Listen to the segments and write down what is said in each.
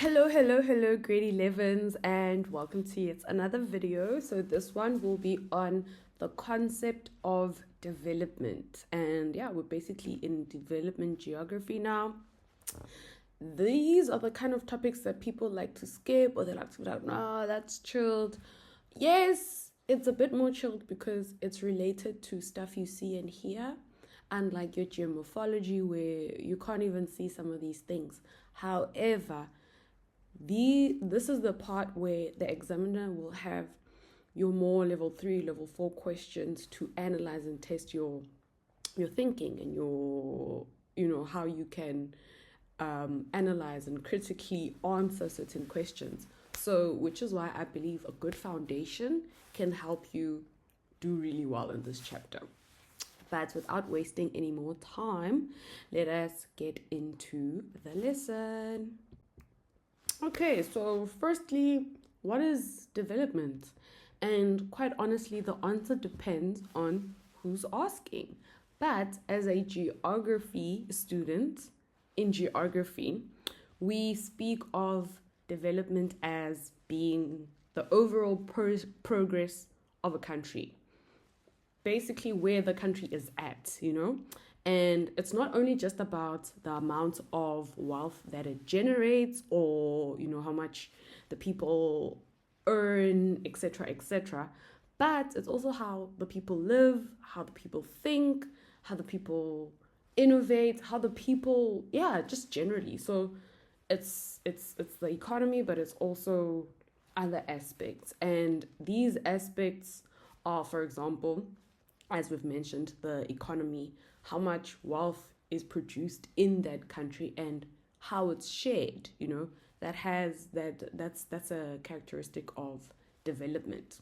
Hello, grade 11s, and welcome to yet another video. So, this one will be on the concept of development. And yeah, we're basically in development geography now. These are the kind of topics that people like to skip, or they like to be like, nah, that's chilled. Yes, it's a bit more chilled because it's related to stuff you see and hear, unlike your geomorphology, where you can't even see some of these things. However, this is the part where the examiner will have your more level 3, level 4 questions to analyze and test your thinking and your how you can analyze and critically answer certain questions. So, which is why I believe a good foundation can help you do really well in this chapter. But without wasting any more time, let us get into the lesson. Okay, so firstly, what is development? And quite honestly, the answer depends on who's asking. But as a geography student in geography, we speak of development as being the overall progress of a country. Basically, where the country is at, And it's not only just about the amount of wealth that it generates or, how much the people earn, etc., but it's also how the people live, how the people think, how the people innovate, how the people, just generally. So it's the economy, but it's also other aspects. And these aspects are, for example, as we've mentioned, the economy, how much wealth is produced in that country and how it's shared, that's a characteristic of development.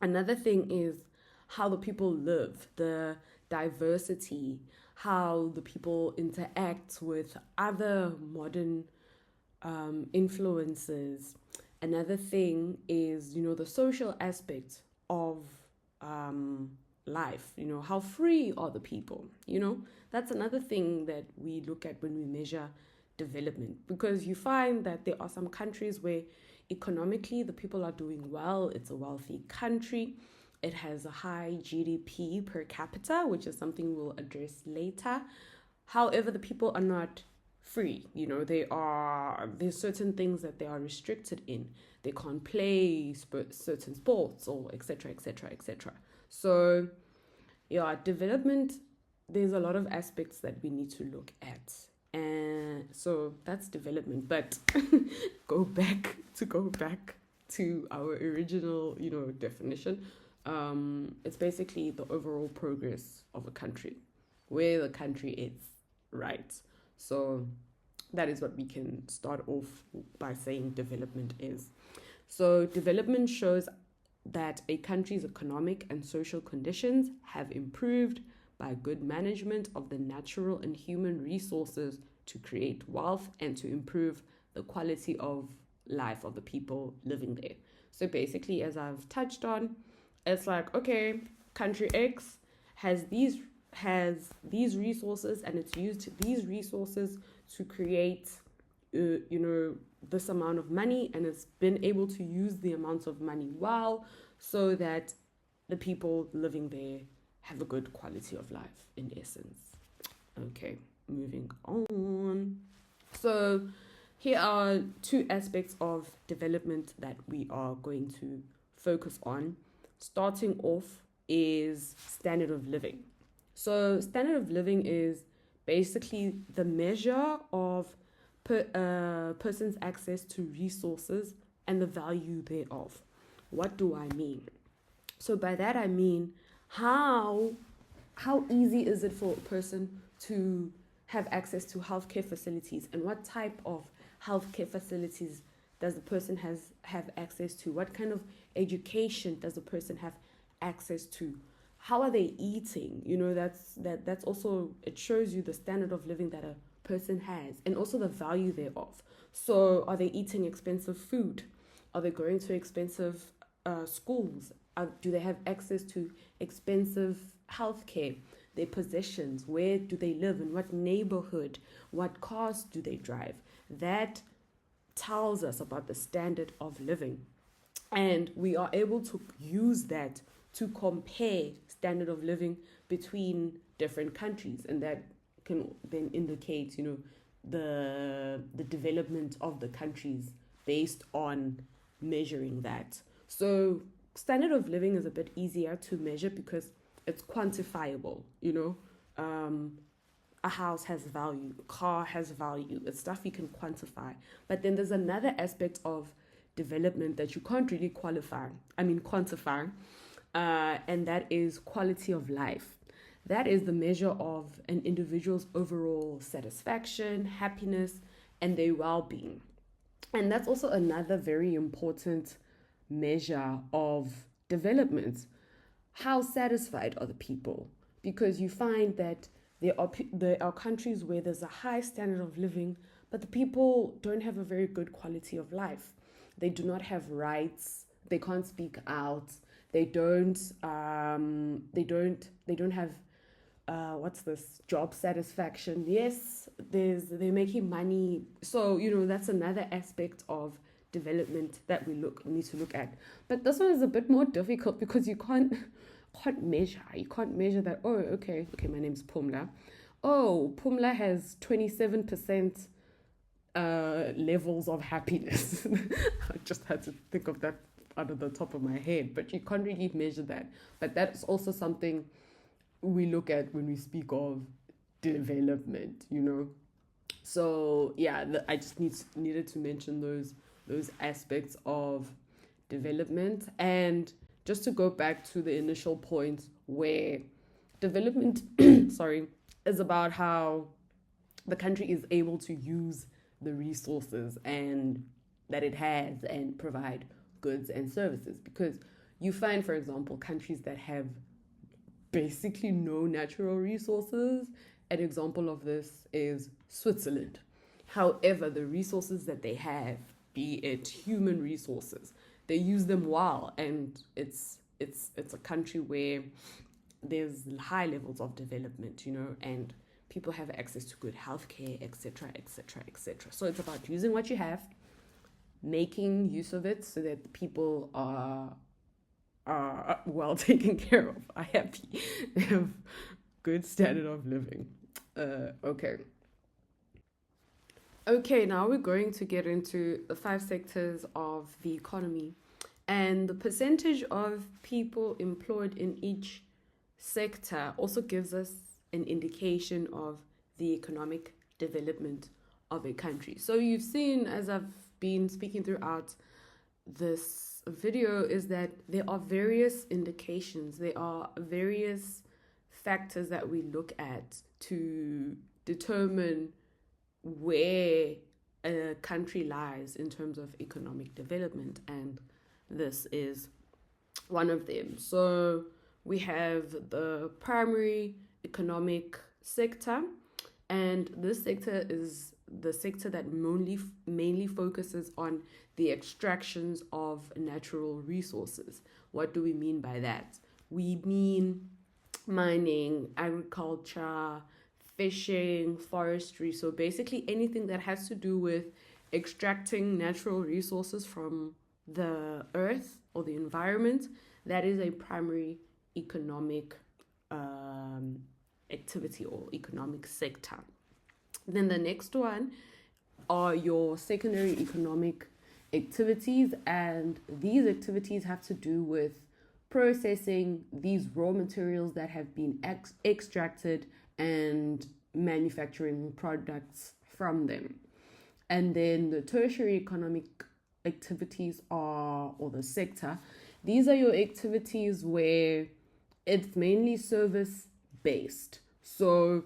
Another thing is how the people live, the diversity, how the people interact with other modern influences. Another thing is, the social aspect of life, how free are the people, that's another thing that we look at when we measure development, because you find that there are some countries where economically the people are doing well. It's a wealthy country, it has a high GDP per capita, which is something we'll address later. However, the people are not free, there's certain things that they are restricted in. They can't play certain sports, or etc. So, development, there's a lot of aspects that we need to look at. And so that's development. But go back to our original, definition. It's basically the overall progress of a country, where the country is, right? So that is what we can start off by saying development is. So development shows that a country's economic and social conditions have improved by good management of the natural and human resources to create wealth and to improve the quality of life of the people living there. So basically, as I've touched on, it's like, okay, country X has these resources, and it's used these resources to create this amount of money, and it's been able to use the amounts of money well, so that the people living there have a good quality of life, in essence. Okay, moving on. So here are two aspects of development that we are going to focus on. Starting off is standard of living. So standard of living is basically the measure of person's access to resources and the value thereof. What do I mean? So by that I mean, how easy is it for a person to have access to healthcare facilities, and what type of healthcare facilities does the person have access to? What kind of education does the person have access to? How are they eating? That's also, it shows you the standard of living that a person has, and also the value thereof. So are they eating expensive food? Are they going to expensive schools? Do they have access to expensive healthcare? Their possessions, where do they live, in what neighborhood, what cars do they drive? That tells us about the standard of living. And we are able to use that to compare standard of living between different countries. And that can then indicate, the development of the countries based on measuring that. So standard of living is a bit easier to measure because it's quantifiable, a house has value, a car has value, it's stuff you can quantify. But then there's another aspect of development that you can't really quantify, and that is quality of life. That is the measure of an individual's overall satisfaction, happiness, and their well-being. And that's also another very important measure of development. How satisfied are the people? Because you find that there are countries where there's a high standard of living, but the people don't have a very good quality of life. They do not have rights. They can't speak out. They don't have job satisfaction. Yes, they're making money. So that's another aspect of development that we need to look at. But this one is a bit more difficult because you can't measure. You can't measure that. Oh, okay. My name's Pumla. Oh, Pumla has 27% levels of happiness. I just had to think of that out of the top of my head, but you can't really measure that. But that's also something we look at when we speak of development. So yeah, I just needed to mention those aspects of development. And just to go back to the initial point where development is about how the country is able to use the resources and that it has and provide goods and services. Because you find, for example, countries that have basically no natural resources. An example of this is Switzerland. However, the resources that they have, be it human resources, they use them well, and it's a country where there's high levels of development, and people have access to good healthcare, etc., etc., etc. So it's about using what you have, making use of it so that the people are well taken care of, are happy, they have good standard of living. Okay, now we're going to get into the 5 sectors of the economy. And the percentage of people employed in each sector also gives us an indication of the economic development of a country. So you've seen, as I've been speaking throughout this video, is that there are various indications, there are various factors that we look at to determine where a country lies in terms of economic development, and this is one of them. So we have the primary economic sector, and this sector is the sector that mainly focuses on the extractions of natural resources. What do we mean by that? We mean mining, agriculture, fishing, forestry. So basically anything that has to do with extracting natural resources from the earth or the environment, that is a primary economic activity or economic sector. Then the next one are your secondary economic activities, and these activities have to do with processing these raw materials that have been extracted and manufacturing products from them. And then the tertiary economic activities or the sector, these are your activities where it's mainly service based. So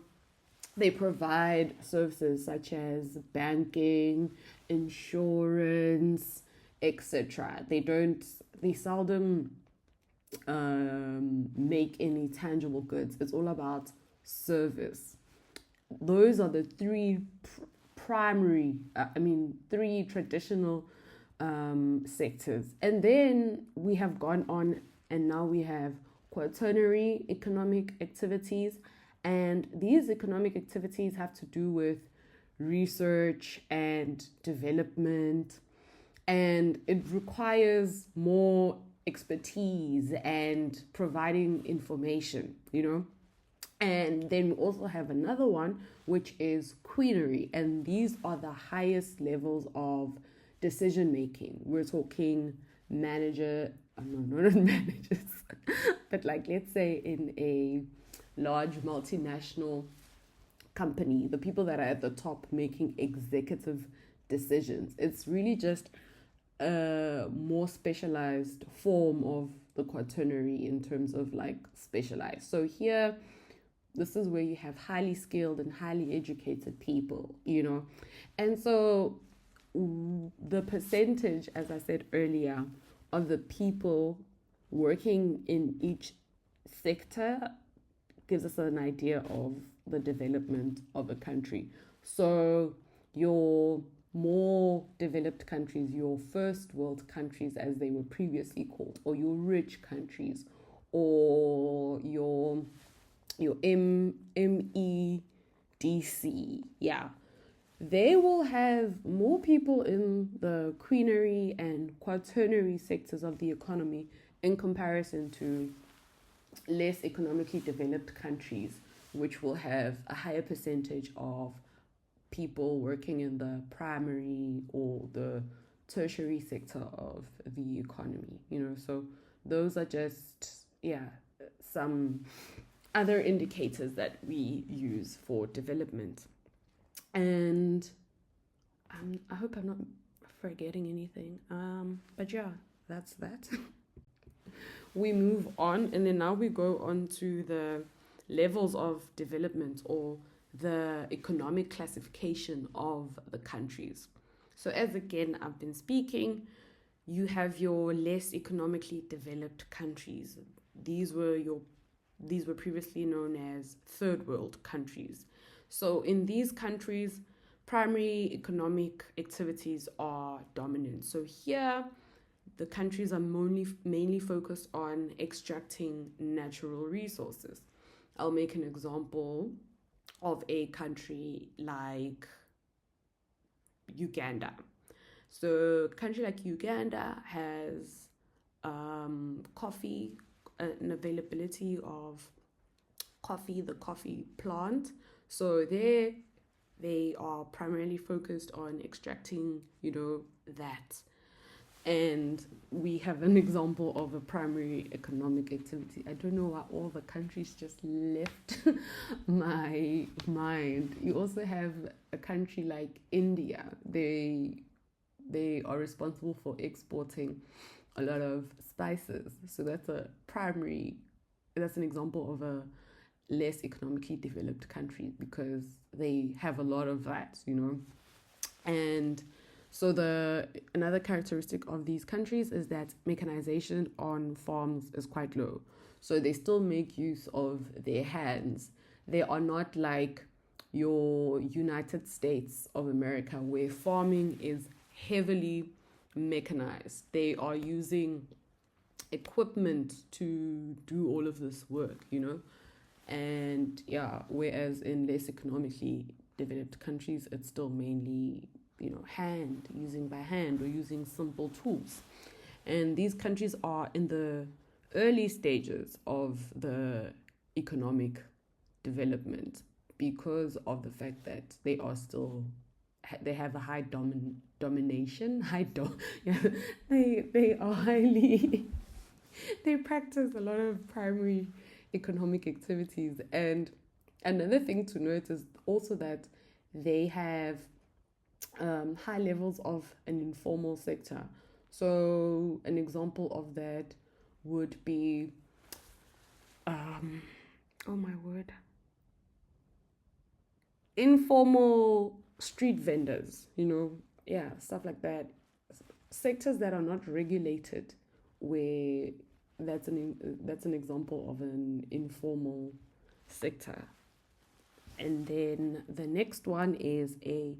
they provide services such as banking, insurance, etc. They seldom make any tangible goods. It's all about service. Those are the three three traditional sectors. And then we have gone on, and now we have quaternary economic activities. And these economic activities have to do with research and development, and it requires more expertise and providing information, And then we also have another one, which is queenery, and these are the highest levels of decision making. We're talking manager, no, not managers, but like let's say in a large multinational company, the people that are at the top making executive decisions. It's really just a more specialized form of the quaternary in terms of like specialized. So here, this is where you have highly skilled and highly educated people, And so the percentage, as I said earlier, of the people working in each sector gives us an idea of the development of a country. So your more developed countries, your first world countries as they were previously called, or your rich countries, or your MEDC, they will have more people in the queenery and quaternary sectors of the economy in comparison to less economically developed countries, which will have a higher percentage of people working in the primary or the tertiary sector of the economy, So those are just, some other indicators that we use for development. And I hope I'm not forgetting anything. But that's that. We move on, and then now we go on to the levels of development or the economic classification of the countries. So as again I've been speaking, you have your less economically developed countries. These were previously known as third world countries. So in these countries, primary economic activities are dominant. So here, the countries are mainly focused on extracting natural resources. I'll make an example of a country like Uganda. So a country like Uganda has coffee, an availability of coffee, the coffee plant. So they are primarily focused on extracting, that. And we have an example of a primary economic activity. I don't know why all the countries just left my mind. You also have a country like India. They are responsible for exporting a lot of spices. So that's an example of a less economically developed country because they have a lot of that, And so another characteristic of these countries is that mechanization on farms is quite low. So they still make use of their hands. They are not like your United States of America, where farming is heavily mechanized. They are using equipment to do all of this work, And whereas in less economically developed countries, it's still mainly using by hand or using simple tools. And these countries are in the early stages of the economic development because of the fact that they have a high domination. They are highly. They practice a lot of primary economic activities. And another thing to note is also that they have high levels of an informal sector. So an example of that would be, informal street vendors, stuff like that. Sectors that are not regulated, where that's an example of an informal sector. And then the next one is a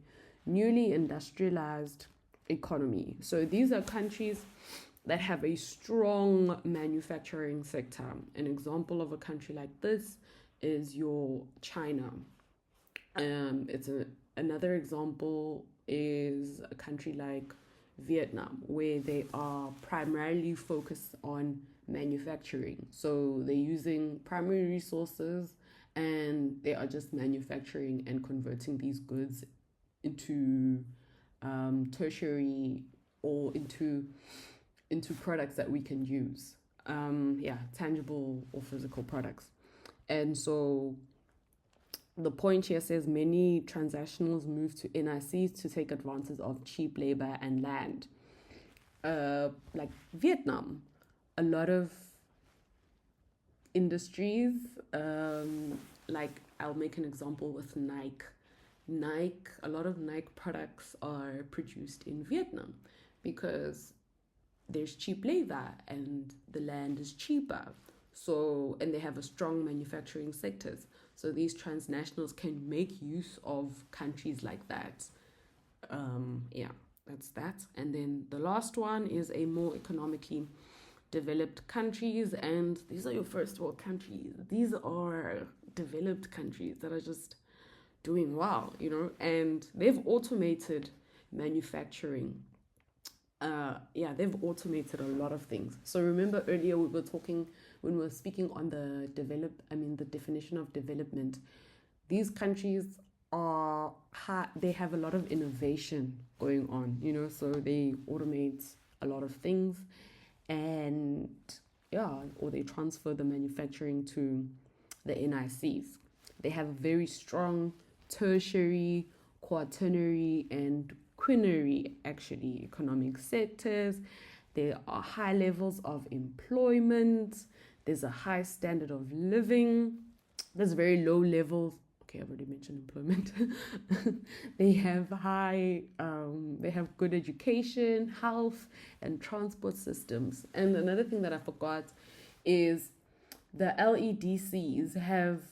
newly industrialized economy. So these are countries that have a strong manufacturing sector. An example of a country like this is your China. It's another example is a country like Vietnam, where they are primarily focused on manufacturing. So they're using primary resources and they are just manufacturing and converting these goods into tertiary or into products that we can use. Tangible or physical products. And so the point here says many transnationals move to NICs to take advantage of cheap labor and land. Like Vietnam, a lot of industries, like I'll make an example with Nike. A lot of Nike products are produced in Vietnam because there's cheap labor and the land is cheaper. So, and they have a strong manufacturing sectors. So these transnationals can make use of countries like that. That's that. And then the last one is a more economically developed countries. And these are your first world countries. These are developed countries that are just doing well, and they've automated manufacturing. They've automated a lot of things. So remember earlier we were talking when we were speaking on the definition of development. These countries they have a lot of innovation going on, so they automate a lot of things, and or they transfer the manufacturing to the NICs. They have very strong tertiary, quaternary, and quinary economic sectors. There are high levels of employment. There's a high standard of living. There's very low levels. Okay, I've already mentioned employment. They have good education, health, and transport systems. And another thing that I forgot is the LEDCs have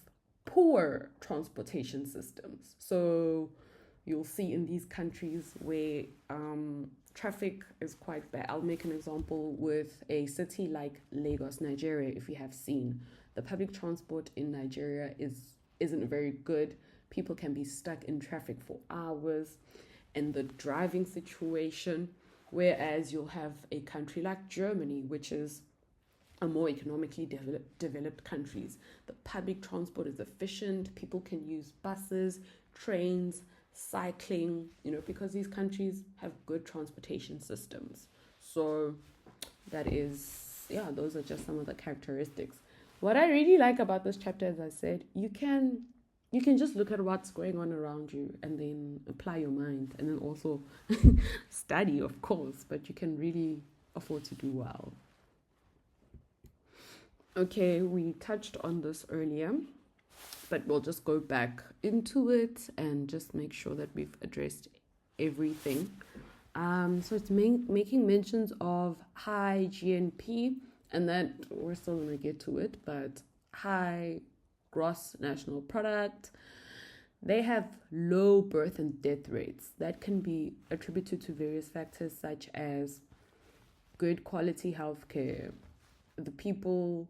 poor transportation systems. So you'll see in these countries where traffic is quite bad. I'll make an example with a city like Lagos, Nigeria. If you have seen, the public transport in Nigeria isn't very good. People can be stuck in traffic for hours, and the driving situation. Whereas you'll have a country like Germany, which is a more economically developed countries. The public transport is efficient. People can use buses, trains, cycling, because these countries have good transportation systems. So that is, those are just some of the characteristics. What I really like about this chapter, as I said, you can just look at what's going on around you and then apply your mind, and then also study, of course, but you can really afford to do well. Okay, we touched on this earlier, but we'll just go back into it and just make sure that we've addressed everything. So it's making mentions of high GNP, and that we're still going to get to it, but high gross national product. They have low birth and death rates. That can be attributed to various factors such as good quality healthcare. The people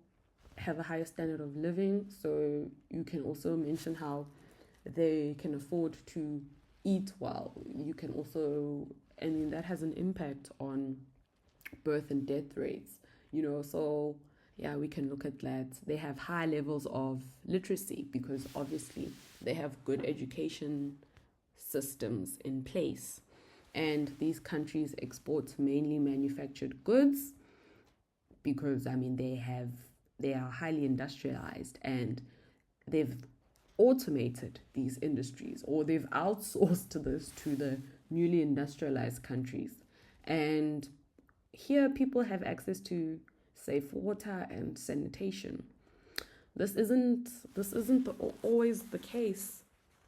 have a higher standard of living, so you can also mention how they can afford to eat well. You can also, that has an impact on birth and death rates, so we can look at that. They have high levels of literacy because obviously they have good education systems in place, and these countries export mainly manufactured goods because they are highly industrialized, and they've automated these industries, or they've outsourced this to the newly industrialized countries. And here people have access to safe water and sanitation. This isn't always the case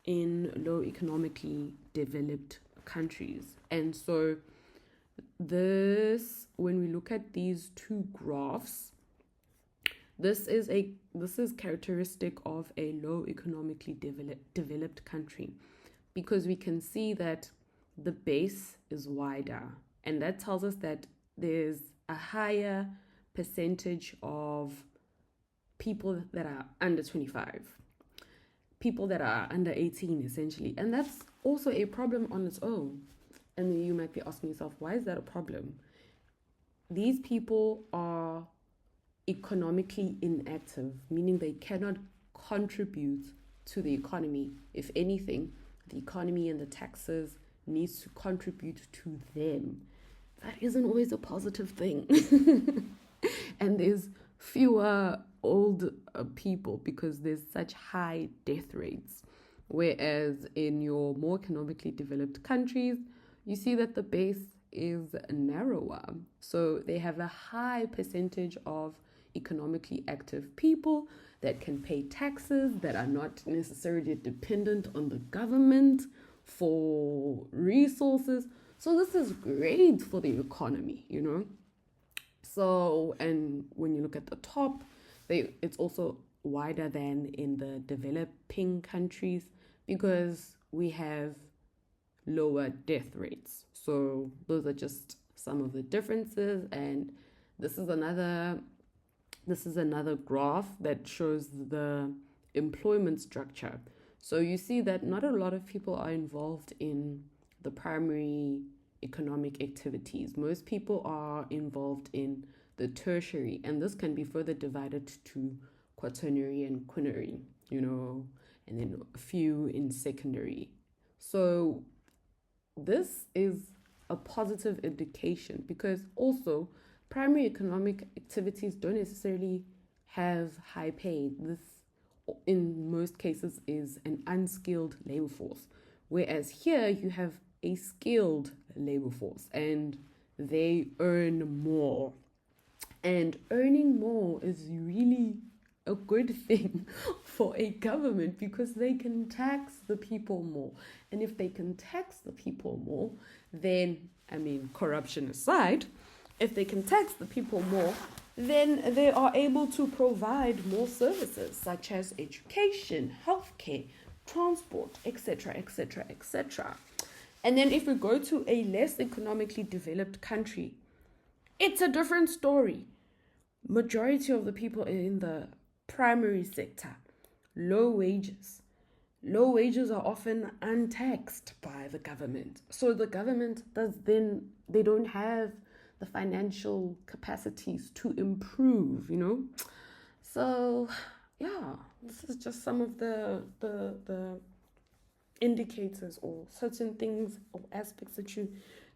in low economically developed countries. And so when we look at these two graphs, this is characteristic of a low economically developed country, because we can see that the base is wider, and that tells us that there's a higher percentage of people that are under 25. people that are under 18 essentially, and that's also a problem on its own. And then you might be asking yourself, why is that a problem? These people are economically inactive, meaning they cannot contribute to the economy. If anything, the economy and the taxes needs to contribute to them. That isn't always a positive thing. And there's fewer old people because there's such high death rates. Whereas in your more economically developed countries, you see that the base is narrower. So they have a high percentage of economically active people that can pay taxes, that are not necessarily dependent on the government for resources. So this is great for the economy, you know. So, and when you look at the top, it's also wider than in the developing countries because we have lower death rates. So those are just some of the differences, and this is another graph that shows the employment structure. So you see that not a lot of people are involved in the primary economic activities. Most people are involved in the tertiary, and this can be further divided to quaternary and quinary, you know, and then a few in secondary. So this is a positive indication because also primary economic activities don't necessarily have high pay. This, in most cases, is an unskilled labor force, whereas here you have a skilled labor force and they earn more. And earning more is really a good thing for a government because they can tax the people more. And if they can tax the people more, then, I mean, corruption aside, if they can tax the people more, then they are able to provide more services such as education, healthcare, transport, etc., etc., etc. And then if we go to a less economically developed country, it's a different story. Majority of the people in the primary sector, low wages. Low wages are often untaxed by the government. So the government they don't have the financial capacities to improve, you know. So yeah, this is just some of the indicators or certain things or aspects that you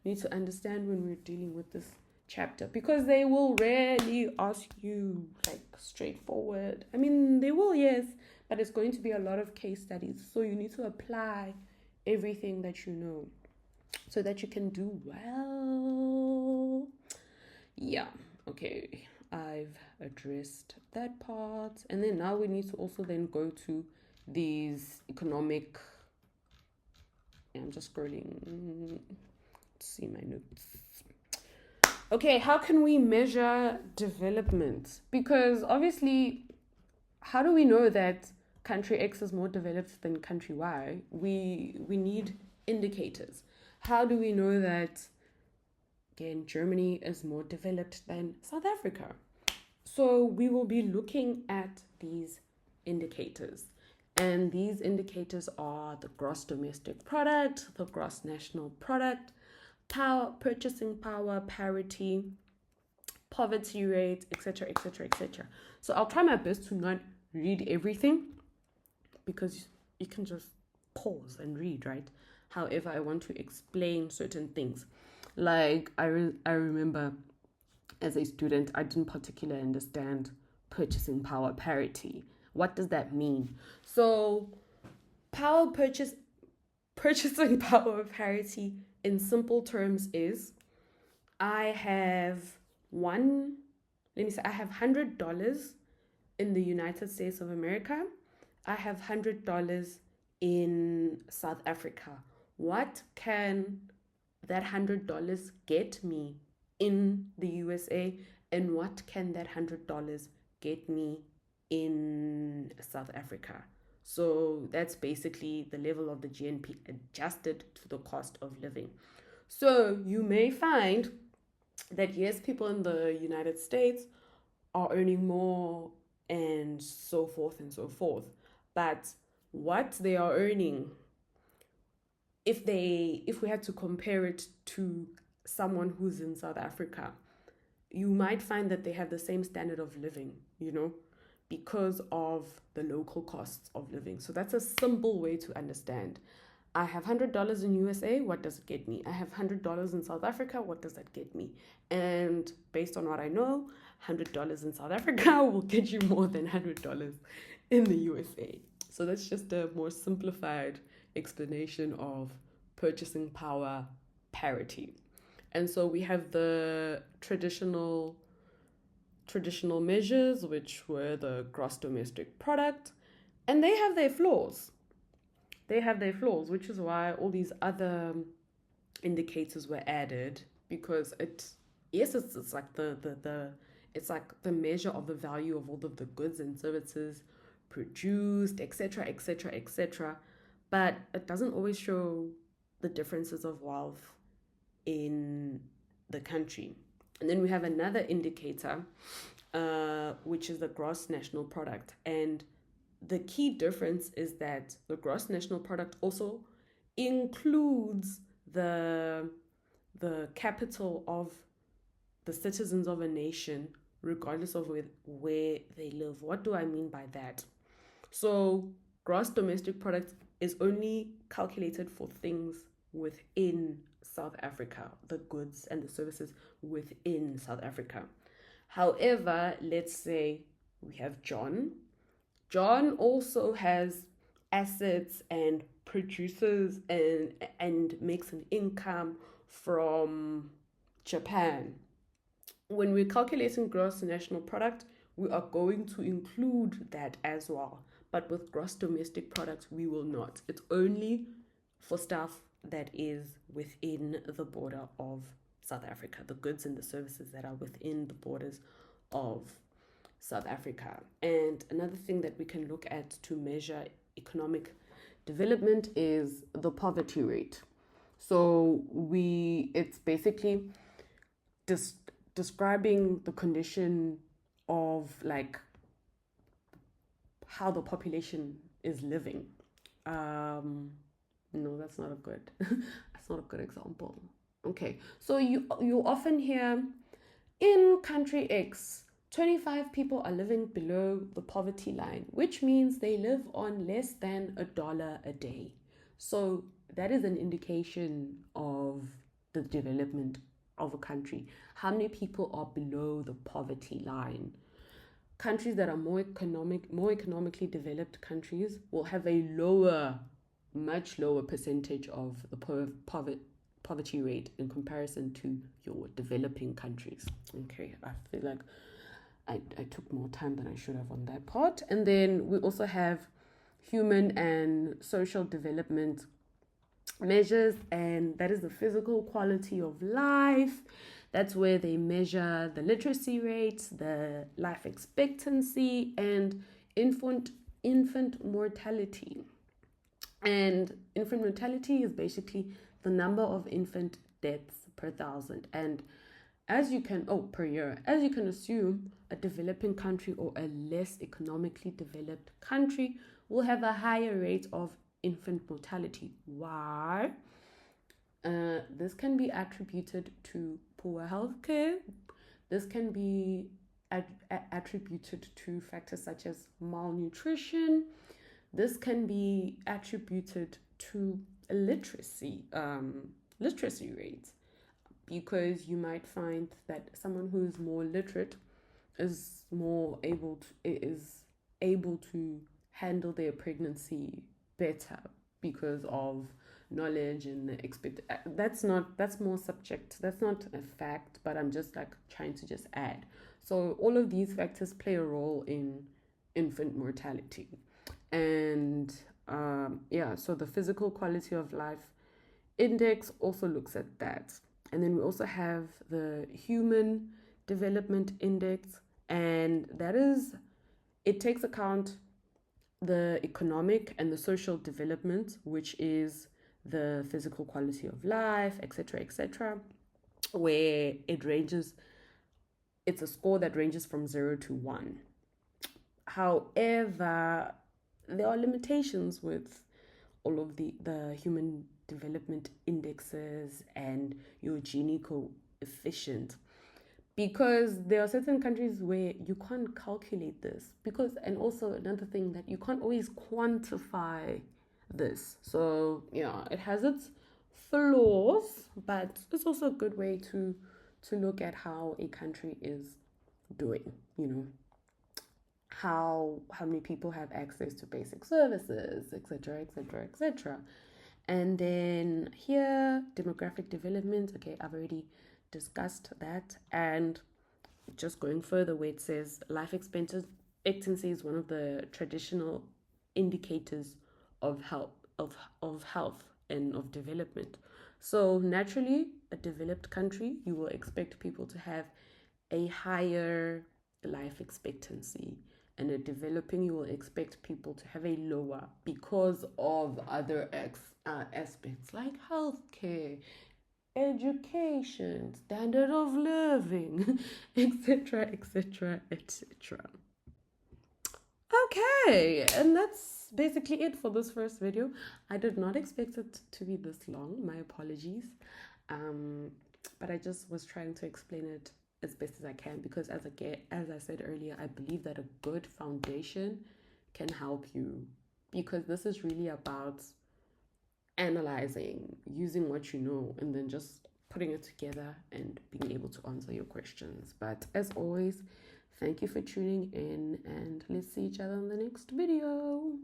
need to understand when we're dealing with this chapter, because they will rarely ask you like straightforward. I mean, they will, yes, but it's going to be a lot of case studies. So you need to apply everything that you know so that you can do well. Yeah, okay, I've addressed that part. And then now we need to also then go to these economic, I'm just scrolling to see my notes. Okay, how can we measure development? Because obviously, how do we know that country X is more developed than country Y? We need indicators. How do we know that, again, Germany is more developed than South Africa? So we will be looking at these indicators. And these indicators are the gross domestic product, the gross national product, purchasing power parity, poverty rate, etc., etc., etc. So I'll try my best to not read everything because you can just pause and read, right? However, I want to explain certain things. Like I remember as a student, I didn't particularly understand purchasing power parity. What does that mean? So purchasing power parity in simple terms is I have $100 in the United States of America. I have $100 in South Africa. What can that $100 get me in the USA, and what can that $100 get me in South Africa? So that's basically the level of the GNP adjusted to the cost of living. So you may find that yes, people in the United States are earning more and so forth and so forth. But what they are earning, if we had to compare it to someone who's in South Africa, you might find that they have the same standard of living, because of the local costs of living. So that's a simple way to understand. I have $100 in USA, what does it get me? I have $100 in South Africa, what does that get me? And based on what I know, $100 in South Africa will get you more than $100 in the USA. So that's just a more simplified explanation of purchasing power parity. And so we have the traditional measures, which were the gross domestic product, and they have their flaws. Which is why all these other indicators were added, because it's like it's like the measure of the value of all of the goods and services produced, etc., etc., etc. But it doesn't always show the differences of wealth in the country. And then we have another indicator, which is the gross national product. And the key difference is that the gross national product also includes the capital of the citizens of a nation, regardless of where they live. What do I mean by that? So gross domestic product is only calculated for things within South Africa, the goods and the services within South Africa. However, let's say we have John. John also has assets and produces and makes an income from Japan. When we're calculating gross national product, we are going to include that as well. But with gross domestic product, we will not. It's only for stuff that is within the border of South Africa, the goods and the services that are within the borders of South Africa. And another thing that we can look at to measure economic development is the poverty rate. So it's basically describing the condition of like how the population is living. No, that's not a good that's not a good example. Okay, so you often hear in country X 25 people are living below the poverty line, which means they live on less than $1 a day. So that is an indication of the development of a country. How many people are below the poverty line? Countries that are more economically developed countries will have a much lower percentage of the poverty rate in comparison to your developing countries. Okay, I feel like I took more time than I should have on that part. And then we also have human and social development measures, and that is the physical quality of life. That's where they measure the literacy rates, the life expectancy, and infant mortality. And infant mortality is basically the number of infant deaths per thousand. And per year, as you can assume, a developing country or a less economically developed country will have a higher rate of infant mortality. Why? This can be attributed to poor healthcare. This can be attributed to factors such as malnutrition. This can be attributed to literacy rates, because you might find that someone who is more literate is able to handle their pregnancy better because of knowledge and that's more subject. That's not a fact, but I'm just like trying to just add. So all of these factors play a role in infant mortality. And so the physical quality of life index also looks at that. And then we also have the human development index, and it takes account the economic and the social development, which is the physical quality of life, etc., where it's a score that ranges from 0 to 1. However, there are limitations with all of the human development indexes and your Gini coefficient, because there are certain countries where you can't calculate this, because, and also another thing, that you can't always quantify this. So yeah, it has its flaws, but it's also a good way to look at how a country is doing, how many people have access to basic services, etc., etc., etc. And then here, demographic development. Okay, I've already discussed that. And just going further, where it says life expectancy is one of the traditional indicators of health and of development. So naturally, a developed country, you will expect people to have a higher life expectancy, and a developing, you will expect people to have a lower, because of other aspects like healthcare, education, standard of living, etc., etc., etc. Okay, and that's basically it for this first video. I did not expect it to be this long. My apologies. But I just was trying to explain it as best as I can, because as I said earlier, I believe that a good foundation can help you, because this is really about analyzing, using what you know, and then just putting it together and being able to answer your questions. But as always, thank you for tuning in, and let's see each other in the next video.